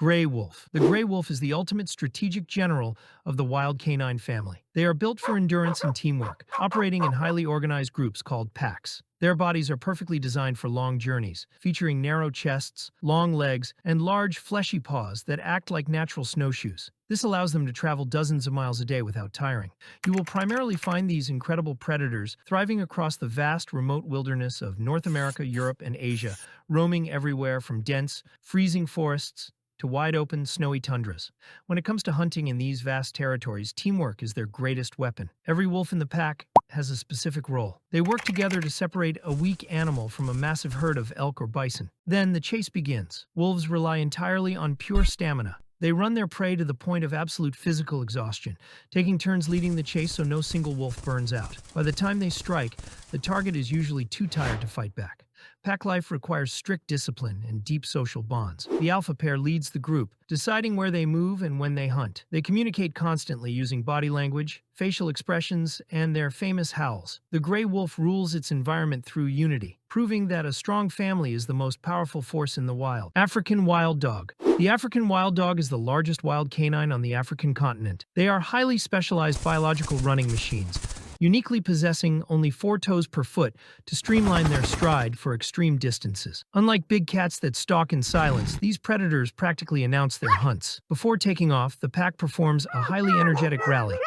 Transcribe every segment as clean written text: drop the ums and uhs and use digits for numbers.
Gray wolf. The gray wolf is the ultimate strategic general of the wild canine family. They are built for endurance and teamwork, operating in highly organized groups called packs. Their bodies are perfectly designed for long journeys, featuring narrow chests, long legs, and large, fleshy paws that act like natural snowshoes. This allows them to travel dozens of miles a day without tiring. You will primarily find these incredible predators thriving across the vast, remote wilderness of North America, Europe, and Asia, roaming everywhere from dense, freezing forests to wide-open, snowy tundras. When it comes to hunting in these vast territories, teamwork is their greatest weapon. Every wolf in the pack has a specific role. They work together to separate a weak animal from a massive herd of elk or bison. Then the chase begins. Wolves rely entirely on pure stamina. They run their prey to the point of absolute physical exhaustion, taking turns leading the chase so no single wolf burns out. By the time they strike, the target is usually too tired to fight back. Pack life requires strict discipline and deep social bonds. The alpha pair leads the group, deciding where they move and when they hunt. They communicate constantly using body language, facial expressions, and their famous howls. The gray wolf rules its environment through unity, proving that a strong family is the most powerful force in the wild. African wild dog. The African wild dog is the largest wild canine on the African continent. They are highly specialized biological running machines, uniquely possessing only 4 toes per foot to streamline their stride for extreme distances. Unlike big cats that stalk in silence, these predators practically announce their hunts. Before taking off, the pack performs a highly energetic rally,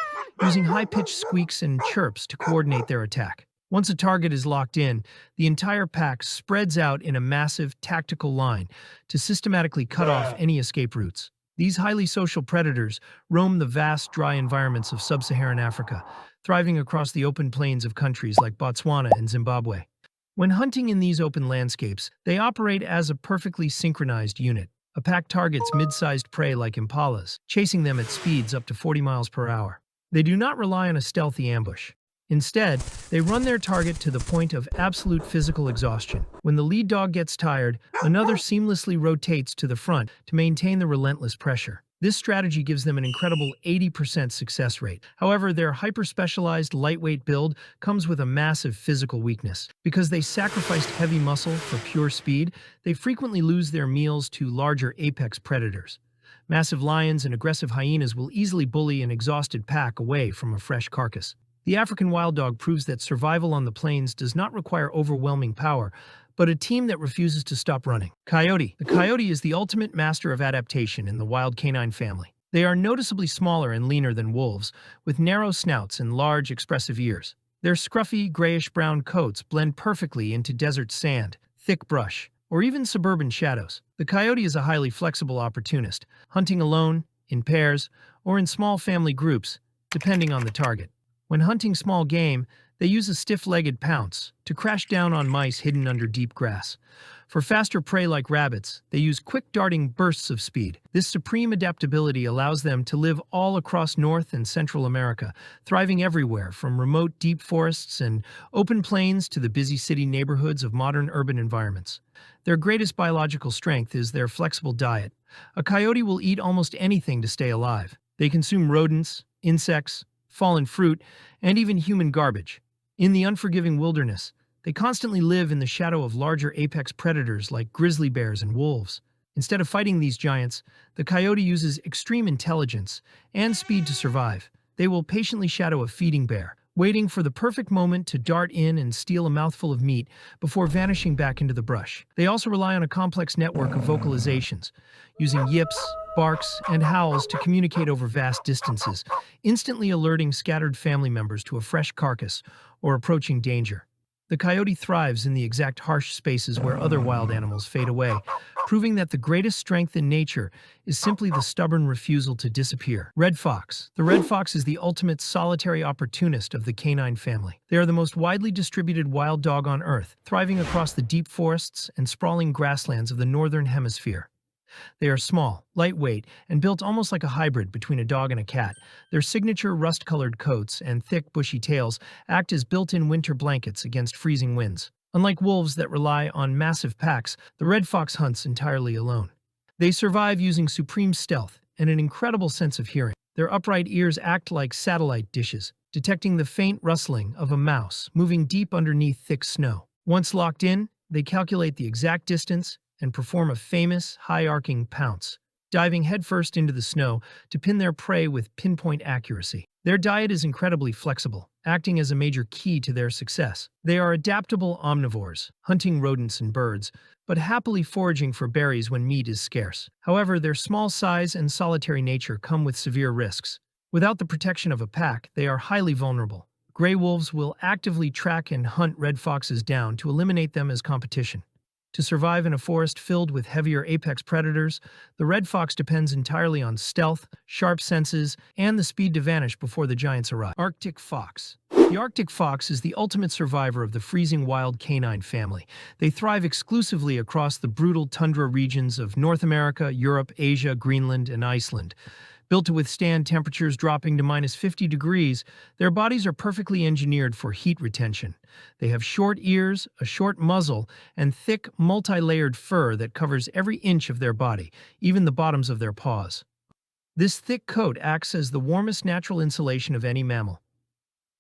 using high-pitched squeaks and chirps to coordinate their attack. Once a target is locked in, the entire pack spreads out in a massive, tactical line to systematically cut off any escape routes. These highly social predators roam the vast, dry environments of sub-Saharan Africa, thriving across the open plains of countries like Botswana and Zimbabwe. When hunting in these open landscapes, they operate as a perfectly synchronized unit. A pack targets mid-sized prey like impalas, chasing them at speeds up to 40 miles per hour. They do not rely on a stealthy ambush. Instead, they run their target to the point of absolute physical exhaustion. When the lead dog gets tired, another seamlessly rotates to the front to maintain the relentless pressure. This strategy gives them an incredible 80% success rate. However, their hyper-specialized lightweight build comes with a massive physical weakness. Because they sacrificed heavy muscle for pure speed, they frequently lose their meals to larger apex predators. Massive lions and aggressive hyenas will easily bully an exhausted pack away from a fresh carcass. The African wild dog proves that survival on the plains does not require overwhelming power, but a team that refuses to stop running. Coyote. The coyote is the ultimate master of adaptation in the wild canine family. They are noticeably smaller and leaner than wolves, with narrow snouts and large, expressive ears. Their scruffy, grayish-brown coats blend perfectly into desert sand, thick brush, or even suburban shadows. The coyote is a highly flexible opportunist, hunting alone, in pairs, or in small family groups, depending on the target. When hunting small game, they use a stiff-legged pounce to crash down on mice hidden under deep grass. For faster prey like rabbits, they use quick darting bursts of speed. This supreme adaptability allows them to live all across North and Central America, thriving everywhere from remote deep forests and open plains to the busy city neighborhoods of modern urban environments. Their greatest biological strength is their flexible diet. A coyote will eat almost anything to stay alive. They consume rodents, insects, fallen fruit, and even human garbage. In the unforgiving wilderness, they constantly live in the shadow of larger apex predators like grizzly bears and wolves. Instead of fighting these giants, the coyote uses extreme intelligence and speed to survive. They will patiently shadow a feeding bear, waiting for the perfect moment to dart in and steal a mouthful of meat before vanishing back into the brush. They also rely on a complex network of vocalizations, using yips, barks, and howls to communicate over vast distances, instantly alerting scattered family members to a fresh carcass or approaching danger. The coyote thrives in the exact harsh spaces where other wild animals fade away, proving that the greatest strength in nature is simply the stubborn refusal to disappear. Red fox. The red fox is the ultimate solitary opportunist of the canine family. They are the most widely distributed wild dog on Earth, thriving across the deep forests and sprawling grasslands of the northern hemisphere. They are small, lightweight, and built almost like a hybrid between a dog and a cat. Their signature rust-colored coats and thick, bushy tails act as built-in winter blankets against freezing winds. Unlike wolves that rely on massive packs, the red fox hunts entirely alone. They survive using supreme stealth and an incredible sense of hearing. Their upright ears act like satellite dishes, detecting the faint rustling of a mouse moving deep underneath thick snow. Once locked in, they calculate the exact distance and perform a famous, high-arcing pounce, diving headfirst into the snow to pin their prey with pinpoint accuracy. Their diet is incredibly flexible, acting as a major key to their success. They are adaptable omnivores, hunting rodents and birds, but happily foraging for berries when meat is scarce. However, their small size and solitary nature come with severe risks. Without the protection of a pack, they are highly vulnerable. Gray wolves will actively track and hunt red foxes down to eliminate them as competition. To survive in a forest filled with heavier apex predators, the red fox depends entirely on stealth, sharp senses, and the speed to vanish before the giants arrive. Arctic fox. The Arctic fox is the ultimate survivor of the freezing wild canine family. They thrive exclusively across the brutal tundra regions of North America, Europe, Asia, Greenland, and Iceland. Built to withstand temperatures dropping to -50 degrees, their bodies are perfectly engineered for heat retention. They have short ears, a short muzzle, and thick, multi-layered fur that covers every inch of their body, even the bottoms of their paws. This thick coat acts as the warmest natural insulation of any mammal.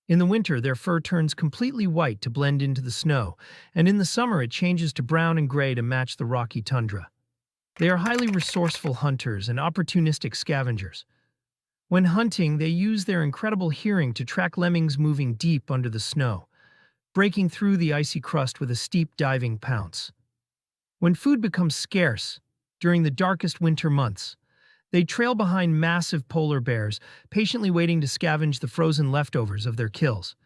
In the winter, their fur turns completely white to blend into the snow, and in the summer it changes to brown and gray to match the rocky tundra. They are highly resourceful hunters and opportunistic scavengers. When hunting, they use their incredible hearing to track lemmings moving deep under the snow, breaking through the icy crust with a steep diving pounce. When food becomes scarce, during the darkest winter months, they trail behind massive polar bears, patiently waiting to scavenge the frozen leftovers of their kills.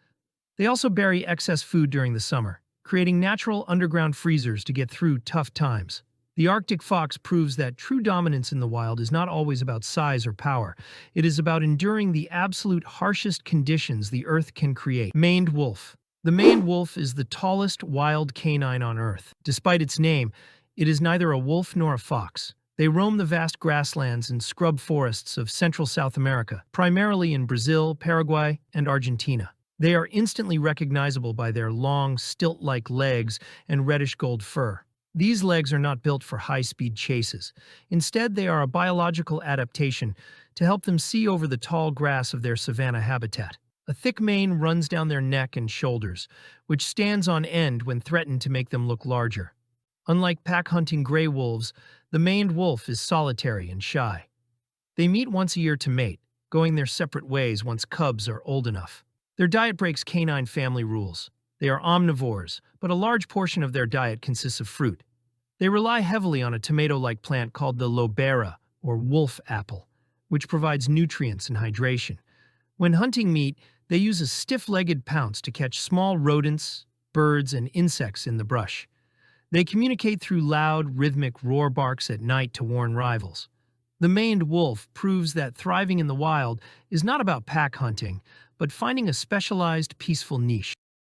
They also bury excess food during the summer, creating natural underground freezers to get through tough times. The Arctic fox proves that true dominance in the wild is not always about size or power. It is about enduring the absolute harshest conditions the earth can create. Maned wolf. The maned wolf is the tallest wild canine on Earth. Despite its name, it is neither a wolf nor a fox. They roam the vast grasslands and scrub forests of Central South America, primarily in Brazil, Paraguay, and Argentina. They are instantly recognizable by their long, stilt-like legs and reddish-gold fur. These legs are not built for high-speed chases. Instead, they are a biological adaptation to help them see over the tall grass of their savanna habitat. A thick mane runs down their neck and shoulders, which stands on end when threatened to make them look larger. Unlike pack-hunting gray wolves, the maned wolf is solitary and shy. They meet once a year to mate, going their separate ways once cubs are old enough. Their diet breaks canine family rules. They are omnivores, but a large portion of their diet consists of fruit. They rely heavily on a tomato-like plant called the lobera, or wolf apple, which provides nutrients and hydration. When hunting meat, they use a stiff-legged pounce to catch small rodents, birds, and insects in the brush. They communicate through loud, rhythmic roar barks at night to warn rivals. The maned wolf proves that thriving in the wild is not about pack hunting, but finding a specialized, peaceful niche.